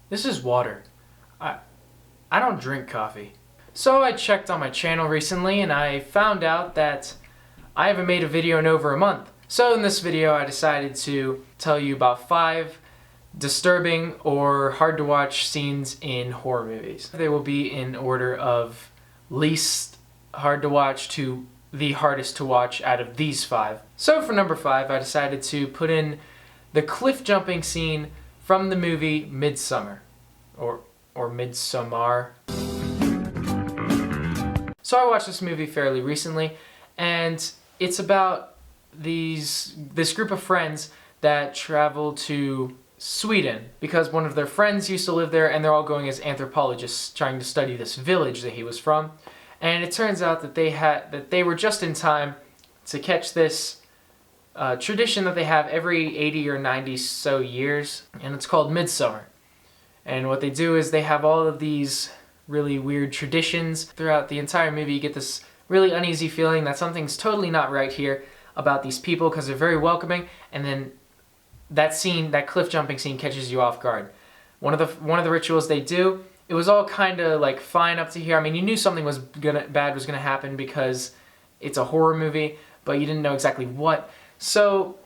This is water. I I don't drink coffee. So I checked on my channel recently and I found out that I haven't made a video in over a month. So in this video I decided to tell you about 5 disturbing or hard to watch scenes in horror movies. They will be in order of least hard to watch to the hardest to watch out of these 5. So for number 5 I decided to put in the cliff jumping scene from the movie Midsommar. Or Midsommar. So I watched this movie fairly recently, and it's about this group of friends that travel to Sweden because one of their friends used to live there, and they're all going as anthropologists trying to study this village that he was from. And it turns out that they were just in time to catch this tradition that they have every 80 or 90 so years, and it's called Midsommar. And what they do is they have all of these really weird traditions. Throughout the entire movie you get this really uneasy feeling that something's totally not right here about these people because they're very welcoming, and then that scene, that cliff jumping scene, catches you off guard. One of the rituals they do, it was all kind of like fine up to here. I mean, you knew something bad was gonna happen because it's a horror movie, but you didn't know exactly what. So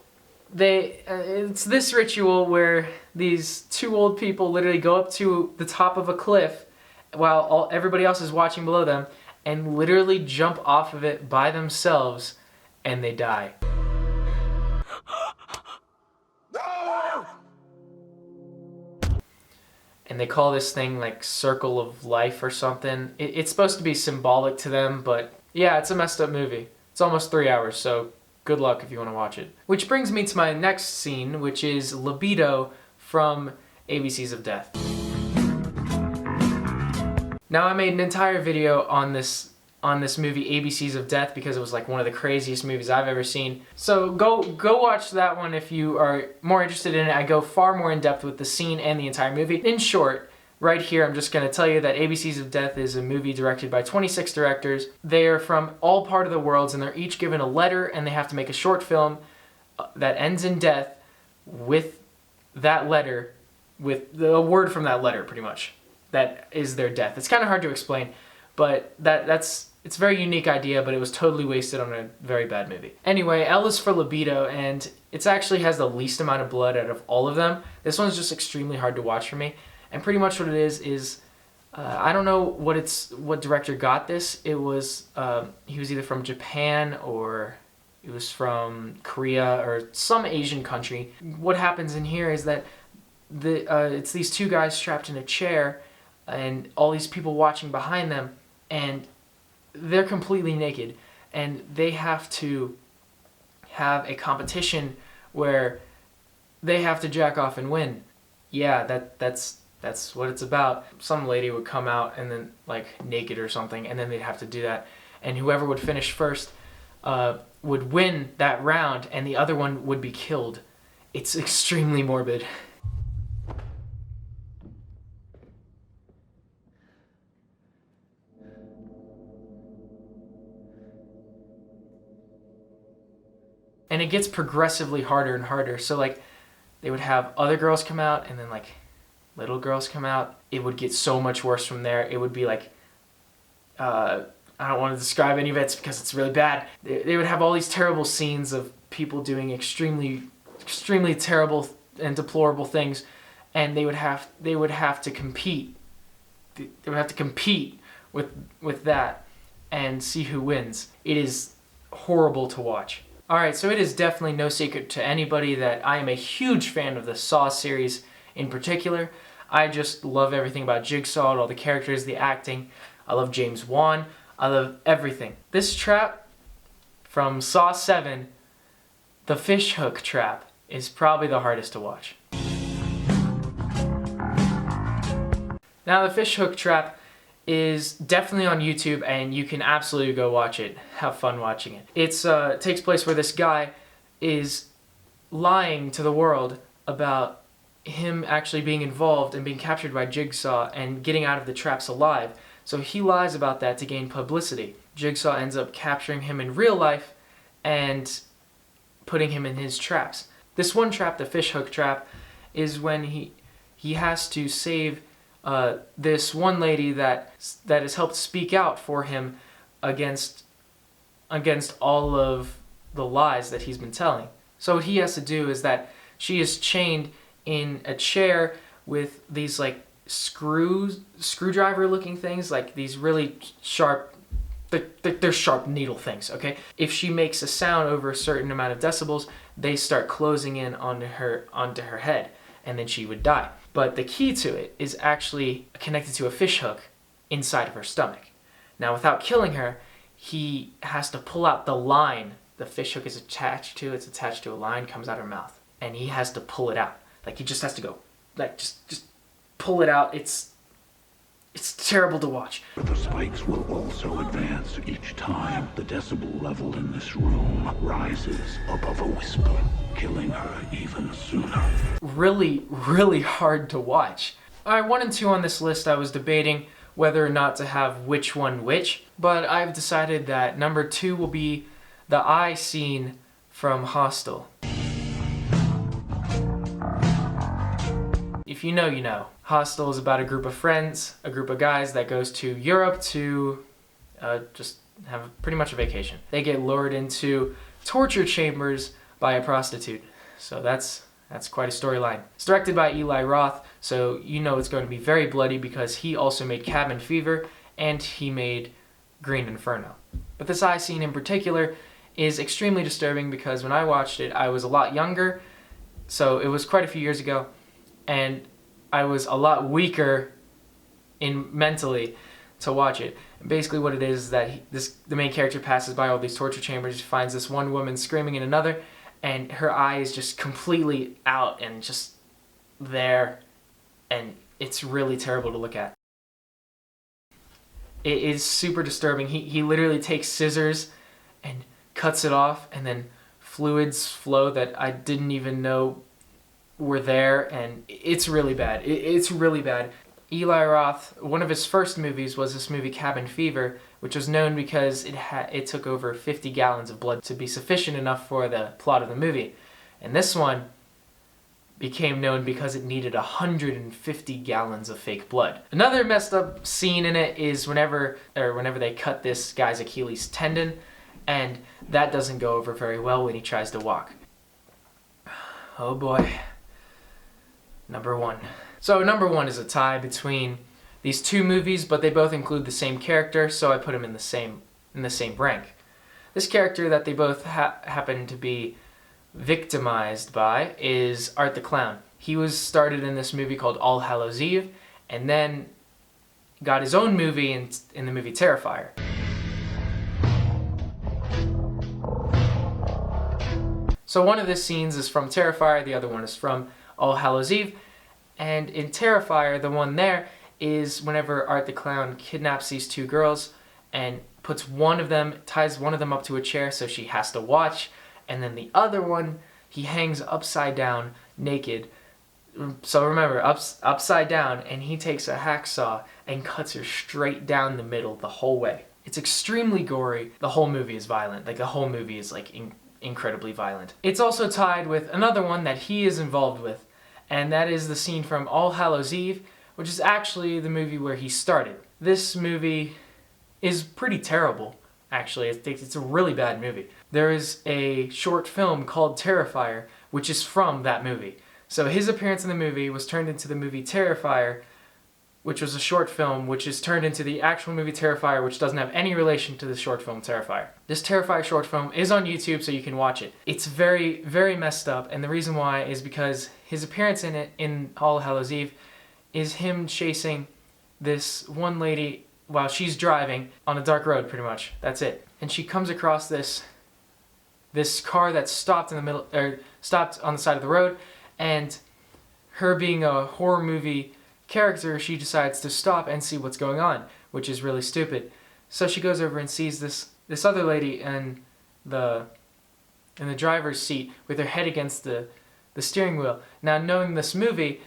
it's this ritual where these 2 old people literally go up to the top of a cliff while everybody else is watching below them and literally jump off of it by themselves, and they die. No! And they call this thing like Circle of Life or something. It's supposed to be symbolic to them, but yeah, it's a messed up movie. It's almost 3 hours, so good luck if you want to watch it. Which brings me to my next scene, which is Libido from ABCs of Death. Now I made an entire video on this movie ABCs of Death because it was like one of the craziest movies I've ever seen. So go watch that one if you are more interested in it. I go far more in depth with the scene and the entire movie. In short, right here I'm just going to tell you that ABCs of Death is a movie directed by 26 directors. They are from all part of the worlds, and they're each given a letter, and they have to make a short film that ends in death with that letter, with the word from that letter, pretty much. That is their death. It's kind of hard to explain, but it's a very unique idea, but it was totally wasted on a very bad movie. Anyway, L is for Libido, and it actually has the least amount of blood out of all of them. This one's just extremely hard to watch for me. And pretty much what it is I don't know what director got this. It was he was either from Japan or it was from Korea or some Asian country. What happens in here is that it's these 2 guys trapped in a chair and all these people watching behind them, and they're completely naked, and they have to have a competition where they have to jack off and win. Yeah, that's what it's about. Some lady would come out and then like naked or something, and then they'd have to do that, and whoever would finish first would win that round, and the other one would be killed. It's extremely morbid. And it gets progressively harder and harder. So like they would have other girls come out, and then like little girls come out. It would get so much worse from there. It would be like, I don't want to describe any of it because it's really bad. They would have all these terrible scenes of people doing extremely terrible and deplorable things, and they would have to compete. They would have to compete with that and see who wins. It is horrible to watch. Alright, so it is definitely no secret to anybody that I am a huge fan of the Saw series in particular. I just love everything about Jigsaw, all the characters, the acting. I love James Wan. I love everything. This trap from Saw 7, the fish hook trap, is probably the hardest to watch. Now the fish hook trap is definitely on YouTube, and you can absolutely go watch it. Have fun watching it. It takes place where this guy is lying to the world about him actually being involved and being captured by Jigsaw and getting out of the traps alive. So he lies about that to gain publicity. Jigsaw ends up capturing him in real life and putting him in his traps. This one trap, the fish hook trap, is when he has to save this one lady that has helped speak out for him against all of the lies that he's been telling. So what he has to do is that she is chained in a chair with these like screwdriver looking things, like these really sharp, they're sharp needle things, okay? If she makes a sound over a certain amount of decibels, they start closing in onto her head, and then she would die. But the key to it is actually connected to a fish hook inside of her stomach. Now, without killing her, he has to pull out the line the fish hook is attached to. It's attached to a line, comes out her mouth, and he has to pull it out. Like, he just has to go, like, just pull it out. It's terrible to watch. The spikes will also advance each time. The decibel level in this room rises above a whisper, killing her even sooner. Really, really hard to watch. Alright, 1 and 2 on this list, I was debating whether or not to have which one which, but I've decided that number 2 will be the eye scene from Hostel. If you know, you know. Hostel is about a group of friends, a group of guys that goes to Europe to just have pretty much a vacation. They get lured into torture chambers by a prostitute. So that's quite a storyline. It's directed by Eli Roth, so you know it's going to be very bloody because he also made Cabin Fever and he made Green Inferno. But this eye scene in particular is extremely disturbing because when I watched it, I was a lot younger, so it was quite a few years ago, and I was a lot weaker mentally to watch it. And basically what it is that the main character passes by all these torture chambers, finds this one woman screaming in another, and her eye is just completely out and just there, and it's really terrible to look at. It is super disturbing. He literally takes scissors and cuts it off, and then fluids flow that I didn't even know were there, and it's really bad. It's really bad. Eli Roth, one of his first movies was this movie Cabin Fever, which was known because it took over 50 gallons of blood to be sufficient enough for the plot of the movie. And this one became known because it needed 150 gallons of fake blood. Another messed up scene in it is whenever they cut this guy's Achilles tendon, and that doesn't go over very well when he tries to walk. Oh boy. Number 1. So number 1 is a tie between these two movies, but they both include the same character, so I put them in the same rank. This character that they both happen to be victimized by is Art the Clown. He was started in this movie called All Hallows Eve, and then got his own movie in the movie Terrifier. So one of the scenes is from Terrifier, the other one is from All Hallows Eve, and in Terrifier, the one there is whenever Art the Clown kidnaps these two girls and ties one of them up to a chair so she has to watch, and then the other one, he hangs upside down, naked. So remember, upside down, and he takes a hacksaw and cuts her straight down the middle the whole way. It's extremely gory. The whole movie is violent. Like, the whole movie is, like, incredibly violent. It's also tied with another one that he is involved with, and that is the scene from All Hallows Eve, which is actually the movie where he started. This movie is pretty terrible, actually. It's a really bad movie. There is a short film called Terrifier, which is from that movie. So his appearance in the movie was turned into the movie Terrifier, which was a short film, which is turned into the actual movie Terrifier, which doesn't have any relation to the short film Terrifier. This Terrifier short film is on YouTube, so you can watch it. It's very, very messed up, and the reason why is because his appearance in it, in All Hallows Eve, is him chasing this one lady while she's driving on a dark road, pretty much. That's it. And she comes across this car that's stopped on the side of the road, and her being a horror movie character, she decides to stop and see what's going on, which is really stupid. So she goes over and sees this other lady in the driver's seat with her head against the steering wheel. Now, knowing this movie,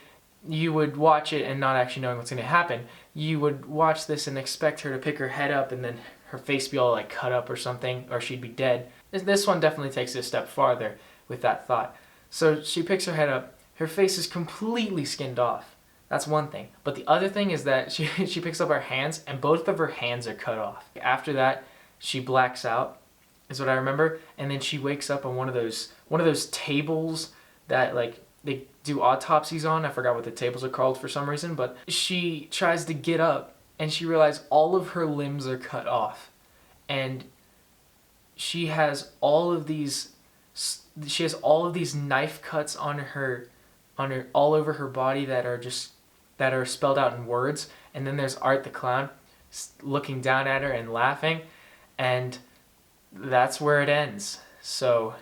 you would watch it and not actually knowing what's going to happen. You would watch this and expect her to pick her head up and then her face be all like cut up or something, or she'd be dead. This one definitely takes it a step farther with that thought. So she picks her head up, her face is completely skinned off. That's one thing. But the other thing is that she picks up her hands and both of her hands are cut off. After that, she blacks out, is what I remember, and then she wakes up on one of those tables that like they do autopsies on. I forgot what the tables are called for some reason, but she tries to get up and she realizes all of her limbs are cut off, and she has all of these knife cuts on her all over her body that are spelled out in words. And then there's Art the Clown looking down at her and laughing, and that's where it ends. So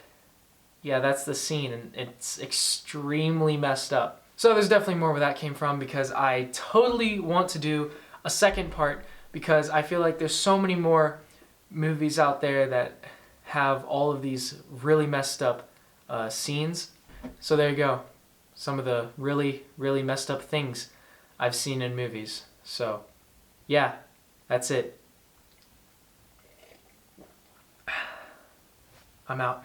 yeah, that's the scene, and it's extremely messed up. So there's definitely more where that came from, because I totally want to do a second part, because I feel like there's so many more movies out there that have all of these really messed up scenes. So there you go. Some of the really, really messed up things I've seen in movies. So yeah, that's it. I'm out.